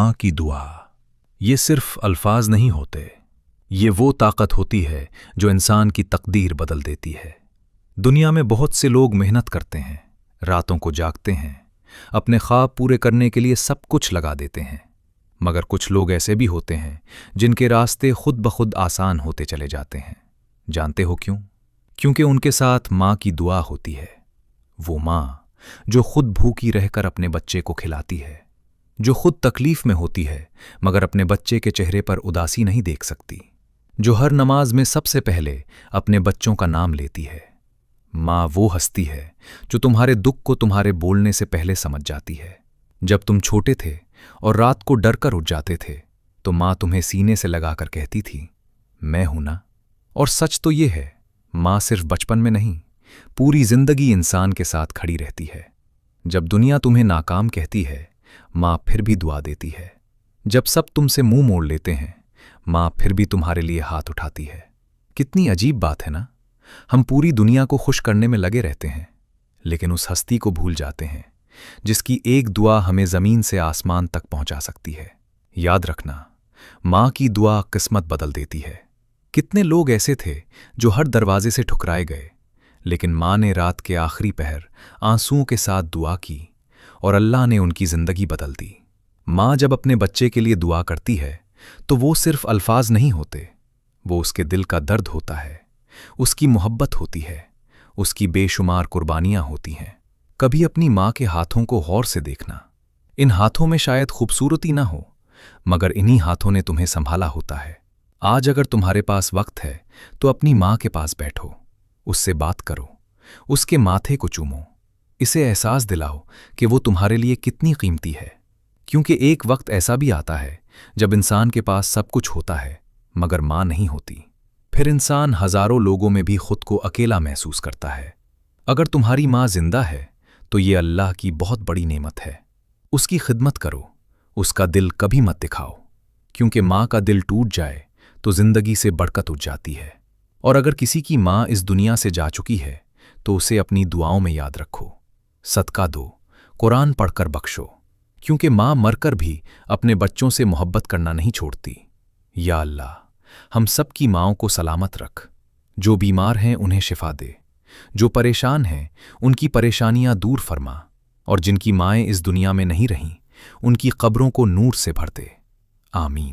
ماں کی دعا، یہ صرف الفاظ نہیں ہوتے، یہ وہ طاقت ہوتی ہے جو انسان کی تقدیر بدل دیتی ہے۔ دنیا میں بہت سے لوگ محنت کرتے ہیں، راتوں کو جاگتے ہیں، اپنے خواب پورے کرنے کے لیے سب کچھ لگا دیتے ہیں، مگر کچھ لوگ ایسے بھی ہوتے ہیں جن کے راستے خود بخود آسان ہوتے چلے جاتے ہیں۔ جانتے ہو کیوں؟ کیونکہ ان کے ساتھ ماں کی دعا ہوتی ہے، وہ ماں جو خود بھوکی رہ کر اپنے بچے کو کھلاتی ہے، جو خود تکلیف میں ہوتی ہے مگر اپنے بچے کے چہرے پر اداسی نہیں دیکھ سکتی، جو ہر نماز میں سب سے پہلے اپنے بچوں کا نام لیتی ہے۔ ماں وہ ہستی ہے جو تمہارے دکھ کو تمہارے بولنے سے پہلے سمجھ جاتی ہے۔ جب تم چھوٹے تھے اور رات کو ڈر کر اٹھ جاتے تھے تو ماں تمہیں سینے سے لگا کر کہتی تھی، میں ہوں نا۔ اور سچ تو یہ ہے، ماں صرف بچپن میں نہیں، پوری زندگی انسان کے ساتھ کھڑی رہتی ہے۔ جب دنیا تمہیں ناکام کہتی ہے، ماں پھر بھی دعا دیتی ہے۔ جب سب تم سے منہ موڑ لیتے ہیں، ماں پھر بھی تمہارے لیے ہاتھ اٹھاتی ہے۔ کتنی عجیب بات ہے نا؟ ہم پوری دنیا کو خوش کرنے میں لگے رہتے ہیں، لیکن اس ہستی کو بھول جاتے ہیں جس کی ایک دعا ہمیں زمین سے آسمان تک پہنچا سکتی ہے۔ یاد رکھنا، ماں کی دعا قسمت بدل دیتی ہے۔ کتنے لوگ ایسے تھے جو ہر دروازے سے ٹھکرائے گئے، لیکن ماں نے رات کے آخری پہر آنسوؤں کے ساتھ دعا کی اور اللہ نے ان کی زندگی بدل دی۔ ماں جب اپنے بچے کے لیے دعا کرتی ہے تو وہ صرف الفاظ نہیں ہوتے، وہ اس کے دل کا درد ہوتا ہے، اس کی محبت ہوتی ہے، اس کی بے شمار قربانیاں ہوتی ہیں۔ کبھی اپنی ماں کے ہاتھوں کو غور سے دیکھنا، ان ہاتھوں میں شاید خوبصورتی نہ ہو، مگر انہی ہاتھوں نے تمہیں سنبھالا ہوتا ہے۔ آج اگر تمہارے پاس وقت ہے تو اپنی ماں کے پاس بیٹھو، اس سے بات کرو، اس کے ماتھے کو چومو، اسے احساس دلاؤ کہ وہ تمہارے لیے کتنی قیمتی ہے۔ کیونکہ ایک وقت ایسا بھی آتا ہے جب انسان کے پاس سب کچھ ہوتا ہے مگر ماں نہیں ہوتی، پھر انسان ہزاروں لوگوں میں بھی خود کو اکیلا محسوس کرتا ہے۔ اگر تمہاری ماں زندہ ہے تو یہ اللہ کی بہت بڑی نعمت ہے۔ اس کی خدمت کرو، اس کا دل کبھی مت دکھاؤ، کیونکہ ماں کا دل ٹوٹ جائے تو زندگی سے برکت اٹھ جاتی ہے۔ اور اگر کسی کی ماں اس دنیا سے جا چکی ہے تو اسے اپنی دعاؤں میں یاد رکھو، صدقہ دو، قرآن پڑھ کر بخشو، کیونکہ ماں مر کر بھی اپنے بچوں سے محبت کرنا نہیں چھوڑتی۔ یا اللہ، ہم سب کی ماؤں کو سلامت رکھ، جو بیمار ہیں انہیں شفا دے، جو پریشان ہیں ان کی پریشانیاں دور فرما، اور جن کی مائیں اس دنیا میں نہیں رہیں ان کی قبروں کو نور سے بھر دے۔ آمین۔